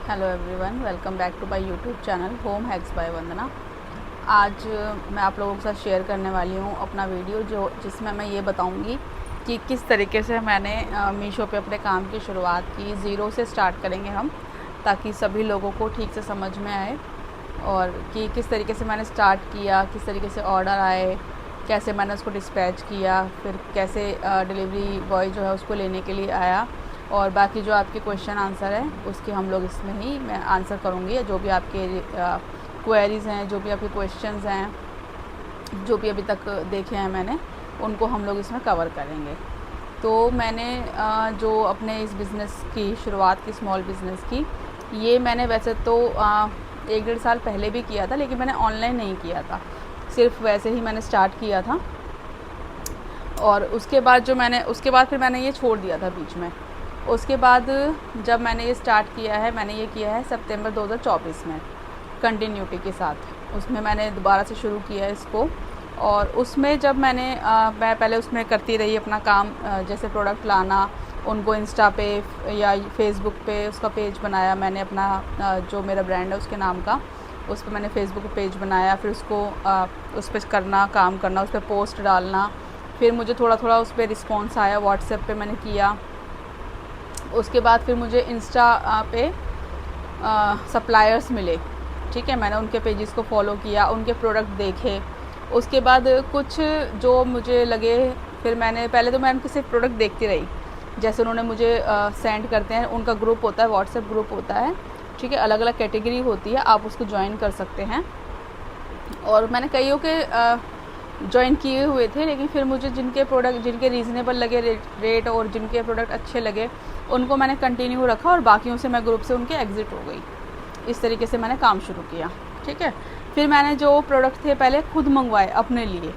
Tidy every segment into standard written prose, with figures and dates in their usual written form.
Hello everyone, welcome back to my YouTube channel home hacks by Vandana. आज मैं आप लोगों के साथ शेयर करने वाली हूँ अपना वीडियो जिसमें मैं ये बताऊँगी कि किस तरीके से मैंने मीशो पे अपने काम की शुरुआत की। ज़ीरो से स्टार्ट करेंगे हम, ताकि सभी लोगों को ठीक से समझ में आए और कि किस तरीके से मैंने स्टार्ट किया, किस तरीके से ऑर्डर आए, कैसे मैंने उसको डिस्पैच किया, फिर कैसे डिलीवरी बॉय जो है उसको लेने के लिए आया, और बाकी जो आपके क्वेश्चन आंसर है उसके हम लोग इसमें ही मैं आंसर करूँगी। जो भी आपके क्वेरीज़ हैं, जो भी आपके क्वेश्चंस हैं, जो भी अभी तक देखे हैं मैंने, उनको हम लोग इसमें कवर करेंगे। तो मैंने जो अपने इस बिज़नेस की शुरुआत की, स्मॉल बिज़नेस की, ये मैंने वैसे तो 1-1.5 साल पहले भी किया था, लेकिन मैंने ऑनलाइन नहीं किया था, सिर्फ वैसे ही मैंने स्टार्ट किया था। और उसके बाद फिर मैंने ये छोड़ दिया था बीच में। उसके बाद जब मैंने ये स्टार्ट किया है, मैंने ये किया है सितंबर 2024 में कंटिन्यूटी के साथ। उसमें मैंने दोबारा से शुरू किया है इसको। और उसमें जब मैं पहले उसमें करती रही अपना काम, जैसे प्रोडक्ट लाना, उनको इंस्टा पे या फेसबुक पे उसका पेज बनाया मैंने अपना, जो मेरा ब्रांड है उसके नाम का, उस पर मैंने फेसबुक पे पेज बनाया। फिर उसको उस पर काम करना, उस पर पोस्ट डालना। फिर मुझे थोड़ा थोड़ा उस पर रिस्पॉन्स आया, व्हाट्सएप पे मैंने किया। उसके बाद फिर मुझे इंस्टा पे सप्लायर्स मिले, ठीक है। मैंने उनके पेजेस को फॉलो किया, उनके प्रोडक्ट देखे। उसके बाद कुछ जो मुझे लगे, फिर पहले तो मैं उनके सिर्फ प्रोडक्ट देखती रही, जैसे उन्होंने मुझे सेंड करते हैं। उनका ग्रुप होता है, व्हाट्सएप ग्रुप होता है, ठीक है। अलग अलग कैटेगरी होती है, आप उसको ज्वाइन कर सकते हैं। और मैंने कईयों के ज्वाइन किए हुए थे, लेकिन फिर मुझे जिनके रीज़नेबल लगे रेट और जिनके प्रोडक्ट अच्छे लगे, उनको मैंने कंटिन्यू रखा, और बाकियों से मैं ग्रुप से उनके एग्ज़िट हो गई। इस तरीके से मैंने काम शुरू किया, ठीक है। फिर मैंने जो प्रोडक्ट थे पहले खुद मंगवाए अपने लिए,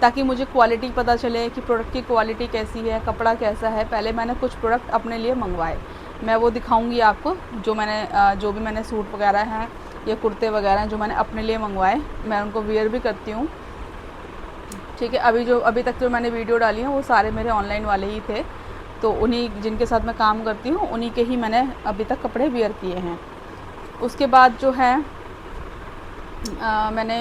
ताकि मुझे क्वालिटी पता चले कि प्रोडक्ट की क्वालिटी कैसी है, कपड़ा कैसा है। पहले मैंने कुछ प्रोडक्ट अपने लिए मंगवाए, मैं वो दिखाऊंगी आपको। जो भी मैंने सूट वगैरह हैं या कुर्ते वगैरह हैं जो मैंने अपने लिए मंगवाए, मैं उनको वियर भी करती हूँ, ठीक है। अभी तक जो मैंने वीडियो डाली है वो सारे मेरे ऑनलाइन वाले ही थे, तो उन्हीं जिनके साथ मैं काम करती हूँ उन्हीं के ही मैंने अभी तक कपड़े वियर किए हैं। उसके बाद जो है मैंने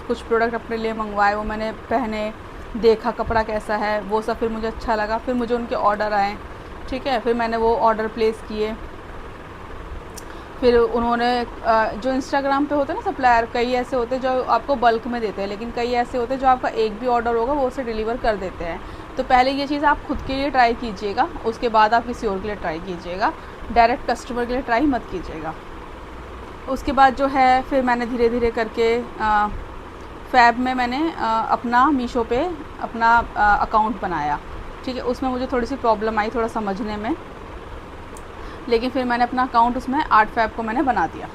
कुछ प्रोडक्ट अपने लिए मंगवाए, वो मैंने पहने, देखा कपड़ा कैसा है, वो सब फिर मुझे अच्छा लगा। फिर मुझे उनके ऑर्डर आए, ठीक है। फिर मैंने वो ऑर्डर प्लेस किए। फिर उन्होंने जो इंस्टाग्राम पे होते हैं ना सप्लायर, कई ऐसे होते हैं जो आपको बल्क में देते हैं, लेकिन कई ऐसे होते हैं जो आपका एक भी ऑर्डर होगा वो उसे डिलीवर कर देते हैं। तो पहले ये चीज़ आप खुद के लिए ट्राई कीजिएगा, उसके बाद आप किसी और के लिए ट्राई कीजिएगा। डायरेक्ट कस्टमर के लिए ट्राई मत कीजिएगा। उसके बाद जो है फिर मैंने धीरे धीरे करके फैब में मैंने अपना मीशो पे अपना अकाउंट बनाया, ठीक है। उसमें मुझे थोड़ी सी प्रॉब्लम आई थोड़ा समझने में, लेकिन फिर मैंने अपना अकाउंट उसमें 8 फैब को मैंने बना दिया।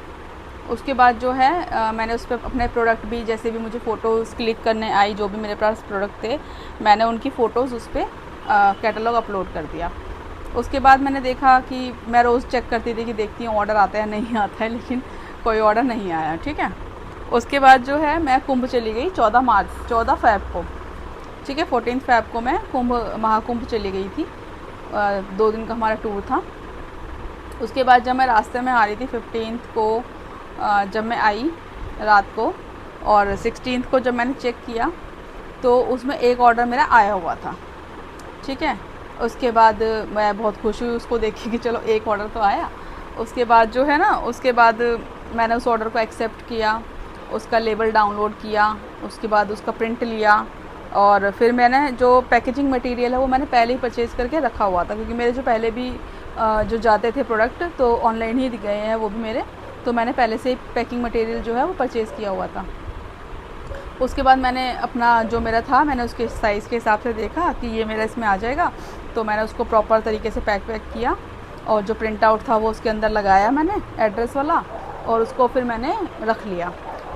उसके बाद जो है मैंने उस पर अपने प्रोडक्ट भी, जैसे भी मुझे फ़ोटोज़ क्लिक करने आई, जो भी मेरे पास प्रोडक्ट थे, मैंने उनकी फ़ोटोज़ उस पर कैटलॉग अपलोड कर दिया। उसके बाद मैंने देखा कि मैं रोज़ चेक करती थी कि देखती हूँ ऑर्डर आता है नहीं आता है, लेकिन कोई ऑर्डर नहीं आया, ठीक है। उसके बाद जो है मैं कुंभ चली गई 14 फैब को, ठीक है। 14 फैब को मैं महाकुंभ चली गई थी। 2 दिन का हमारा टूर था। उसके बाद जब मैं रास्ते में आ रही थी 15 को, जब मैं आई रात को, और 16 को जब मैंने चेक किया तो उसमें एक ऑर्डर मेरा आया हुआ था, ठीक है। उसके बाद मैं बहुत खुश हुई उसको देख के कि चलो एक ऑर्डर तो आया। उसके बाद जो है ना, उसके बाद मैंने उस ऑर्डर को एक्सेप्ट किया, उसका लेबल डाउनलोड किया, उसके बाद उसका प्रिंट लिया, और फिर मैंने जो पैकेजिंग मटेरियल है वो मैंने पहले ही परचेज़ करके रखा हुआ था, क्योंकि मेरे जो पहले भी जो जाते थे प्रोडक्ट तो ऑनलाइन ही गए हैं वो भी मेरे, तो मैंने पहले से ही पैकिंग मटेरियल जो है वो परचेज़ किया हुआ था। उसके बाद मैंने अपना जो मेरा था, मैंने उसके साइज़ के हिसाब से देखा कि ये मेरा इसमें आ जाएगा, तो मैंने उसको प्रॉपर तरीके से पैक किया, और जो प्रिंट आउट था वो उसके अंदर लगाया मैंने एड्रेस वाला, और उसको फिर मैंने रख लिया।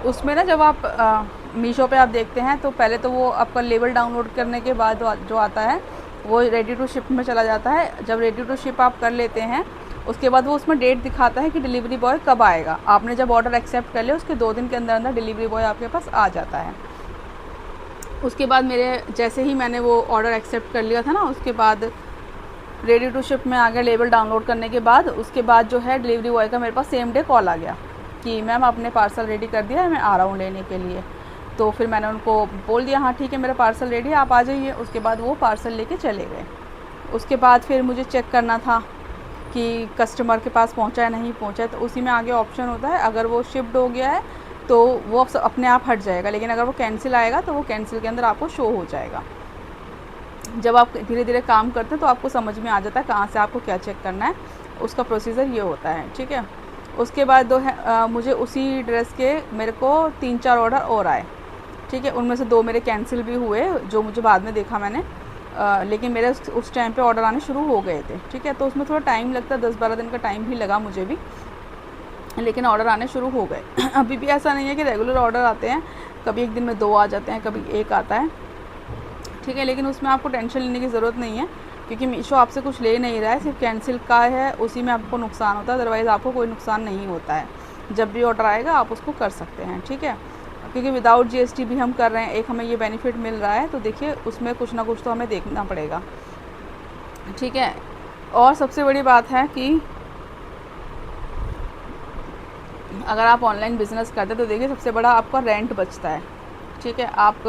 उसमें ना जब आप मीशो पे आप देखते हैं तो पहले तो वो आपका लेबल डाउनलोड करने के बाद जो आता है वो रेडी टू शिप में चला जाता है। जब रेडी टू शिप आप कर लेते हैं, उसके बाद वो उसमें डेट दिखाता है कि डिलीवरी बॉय कब आएगा। आपने जब ऑर्डर एक्सेप्ट कर लिया उसके 2 दिन के अंदर अंदर डिलीवरी बॉय आपके पास आ जाता है। उसके बाद जैसे ही मैंने वो ऑर्डर एक्सेप्ट कर लिया था ना, उसके बाद रेडी टू शिप में आ गया लेबल डाउनलोड करने के बाद। उसके बाद जो है डिलीवरी बॉय का मेरे पास सेम डे कॉल आ गया कि मैम आपने पार्सल रेडी कर दिया है, मैं आ रहा हूँ लेने के लिए। तो फिर मैंने उनको बोल दिया हाँ ठीक है मेरा पार्सल रेडी है, आप आ जाइए। उसके बाद वो पार्सल लेके चले गए। उसके बाद फिर मुझे चेक करना था कि कस्टमर के पास पहुंचा है नहीं पहुंचा है, तो उसी में आगे ऑप्शन होता है, अगर वो शिफ्ट हो गया है तो वो अपने आप हट जाएगा, लेकिन अगर वो कैंसिल आएगा तो वो कैंसिल के अंदर आपको शो हो जाएगा। जब आप धीरे धीरे काम करते हैं तो आपको समझ में आ जाता है कहाँ से आपको क्या चेक करना है, उसका प्रोसीजर ये होता है, ठीक है। उसके बाद मुझे उसी ड्रेस के मेरे को 3-4 ऑर्डर और आए, ठीक है। उनमें से 2 मेरे कैंसिल भी हुए, जो मुझे बाद में देखा मैंने, लेकिन मेरे उस टाइम पे ऑर्डर आने शुरू हो गए थे, ठीक है। तो उसमें थोड़ा टाइम लगता है, 10-12 दिन का टाइम भी लगा मुझे भी, लेकिन ऑर्डर आने शुरू हो गए। अभी भी ऐसा नहीं है कि रेगुलर ऑर्डर आते हैं, कभी एक दिन में 2 आ जाते हैं, कभी 1 आता है, ठीक है। लेकिन उसमें आपको टेंशन लेने की ज़रूरत नहीं है, क्योंकि मीशो आपसे कुछ ले नहीं रहा है, सिर्फ कैंसिल का है, उसी में आपको नुकसान होता है, अदरवाइज़ आपको कोई नुकसान नहीं होता है। जब भी ऑर्डर आएगा आप उसको कर सकते हैं, ठीक है। क्योंकि विदाउट GST भी हम कर रहे हैं, एक हमें ये बेनिफिट मिल रहा है, तो देखिए उसमें कुछ ना कुछ तो हमें देखना पड़ेगा, ठीक है। और सबसे बड़ी बात है कि अगर आप ऑनलाइन बिज़नेस करते हैं तो देखिए सबसे बड़ा आपका रेंट बचता है, ठीक है। आप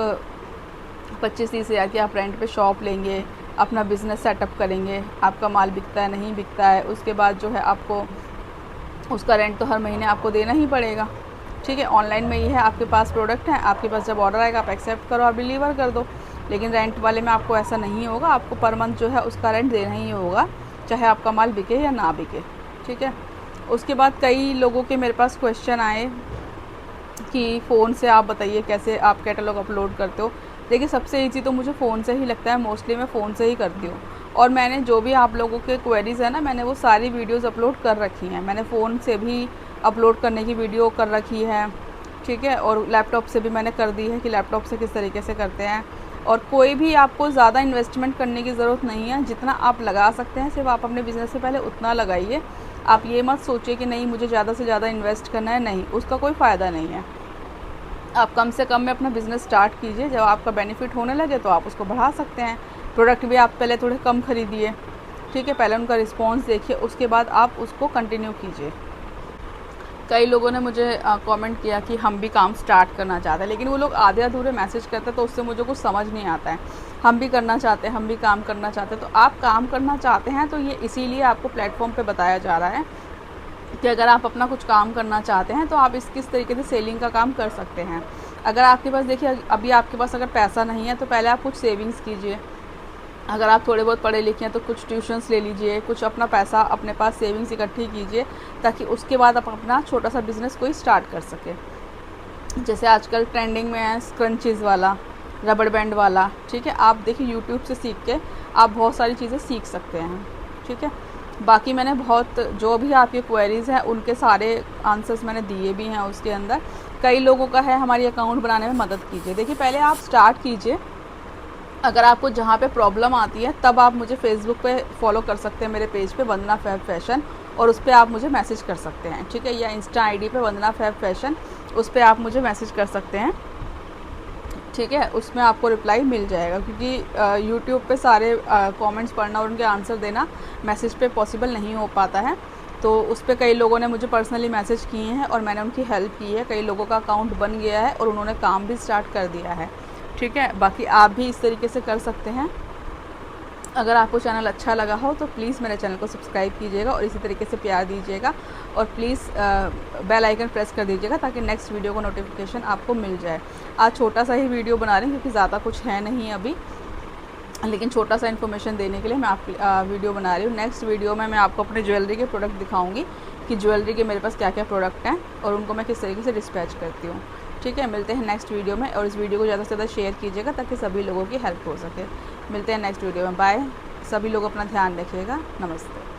25-30 हज़ार की आप रेंट पे शॉप लेंगे, अपना बिज़नेस सेटअप करेंगे, आपका माल बिकता है नहीं बिकता है, उसके बाद जो है आपको उसका रेंट तो हर महीने आपको देना ही पड़ेगा, ठीक है। ऑनलाइन में ये है आपके पास प्रोडक्ट है, आपके पास जब ऑर्डर आएगा आप एक्सेप्ट करो, आप डिलीवर कर दो। लेकिन रेंट वाले में आपको ऐसा नहीं होगा, आपको पर मंथ जो है उसका रेंट देना ही होगा, चाहे आपका माल बिके या ना बिके, ठीक है। उसके बाद कई लोगों के मेरे पास क्वेश्चन आए कि फ़ोन से आप बताइए कैसे आप कैटलॉग अपलोड करते हो। देखिए सबसे ईजी तो मुझे फ़ोन से ही लगता है, मोस्टली मैं फ़ोन से ही करती हूँ। और मैंने जो भी आप लोगों के क्वेरीज़ है ना, मैंने वो सारी वीडियोज़ अपलोड कर रखी हैं। मैंने फ़ोन से भी अपलोड करने की वीडियो कर रखी है, ठीक है। और लैपटॉप से भी मैंने कर दी है कि लैपटॉप से किस तरीके से करते हैं। और कोई भी आपको ज़्यादा इन्वेस्टमेंट करने की ज़रूरत नहीं है, जितना आप लगा सकते हैं सिर्फ आप अपने बिज़नेस से पहले उतना लगाइए। आप ये मत सोचिए कि नहीं मुझे ज़्यादा से ज़्यादा इन्वेस्ट करना है, नहीं, उसका कोई फ़ायदा नहीं है। आप कम से कम में अपना बिज़नेस स्टार्ट कीजिए, जब आपका बेनिफिट होने लगे तो आप उसको बढ़ा सकते हैं। प्रोडक्ट भी आप पहले थोड़े कम खरीदिए, ठीक है, पहले उनका रिस्पॉन्स देखिए, उसके बाद आप उसको कंटिन्यू कीजिए। कई लोगों ने मुझे कमेंट किया कि हम भी काम स्टार्ट करना चाहते हैं, लेकिन वो लोग आधे अधूरे मैसेज करते हैं, तो उससे मुझे कुछ समझ नहीं आता है। हम भी करना चाहते हैं, हम भी काम करना चाहते हैं, तो आप काम करना चाहते हैं तो ये इसीलिए आपको प्लेटफॉर्म पे बताया जा रहा है कि अगर आप अपना कुछ काम करना चाहते हैं तो आप किस तरीके से सेलिंग का काम कर सकते हैं। अगर आपके पास देखिए अभी आपके पास अगर पैसा नहीं है तो पहले आप कुछ सेविंग्स कीजिए। अगर आप थोड़े बहुत पढ़े लिखे हैं तो कुछ ट्यूशन्स ले लीजिए, कुछ अपना पैसा अपने पास सेविंग्स इकट्ठी कीजिए, ताकि उसके बाद आप अपना छोटा सा बिज़नेस कोई स्टार्ट कर सके। जैसे आजकल ट्रेंडिंग में है स्क्रंचीज़ वाला, रबड़ बैंड वाला, ठीक है। आप देखिए यूट्यूब से सीख के आप बहुत सारी चीज़ें सीख सकते हैं, ठीक है। बाकी मैंने बहुत जो भी आपकी क्वेरीज़ हैं उनके सारे आंसर्स मैंने दिए भी हैं उसके अंदर। कई लोगों का है हमारी अकाउंट बनाने में मदद कीजिए। देखिए पहले आप स्टार्ट कीजिए, अगर आपको जहाँ पे प्रॉब्लम आती है तब आप मुझे फेसबुक पे फॉलो कर सकते हैं, मेरे पेज पे वंदना फैब फैशन, और उस पर आप मुझे मैसेज कर सकते हैं, ठीक है। या इंस्टा आईडी पे वंदना फैब फैशन, उस पर आप मुझे मैसेज कर सकते हैं, ठीक है। उसमें आपको रिप्लाई मिल जाएगा, क्योंकि यूट्यूब पे सारे कमेंट्स पढ़ना और उनके आंसर देना मैसेज पे पॉसिबल नहीं हो पाता है। तो उस पर कई लोगों ने मुझे पर्सनली मैसेज किए हैं और मैंने उनकी हेल्प की है। कई लोगों का अकाउंट बन गया है और उन्होंने काम भी स्टार्ट कर दिया है, ठीक है। बाकी आप भी इस तरीके से कर सकते हैं। अगर आपको चैनल अच्छा लगा हो तो प्लीज़ मेरे चैनल को सब्सक्राइब कीजिएगा और इसी तरीके से प्यार दीजिएगा, और प्लीज़ बेल आइकन प्रेस कर दीजिएगा ताकि नेक्स्ट वीडियो का नोटिफिकेशन आपको मिल जाए। आज छोटा सा ही वीडियो बना रही हूँ क्योंकि ज़्यादा कुछ है नहीं अभी, लेकिन छोटा सा इन्फॉर्मेशन देने के लिए मैं आपकी वीडियो बना रही हूँ। नेक्स्ट वीडियो में मैं आपको अपने ज्वेलरी के प्रोडक्ट दिखाऊँगी कि ज्वेलरी के मेरे पास क्या क्या प्रोडक्ट हैं और उनको मैं किस तरीके से डिस्पैच करती हूँ, ठीक है। मिलते हैं नेक्स्ट वीडियो में, और इस वीडियो को ज़्यादा से ज़्यादा शेयर कीजिएगा ताकि सभी लोगों की हेल्प हो सके। मिलते हैं नेक्स्ट वीडियो में, बाय। सभी लोग अपना ध्यान रखिएगा, नमस्ते।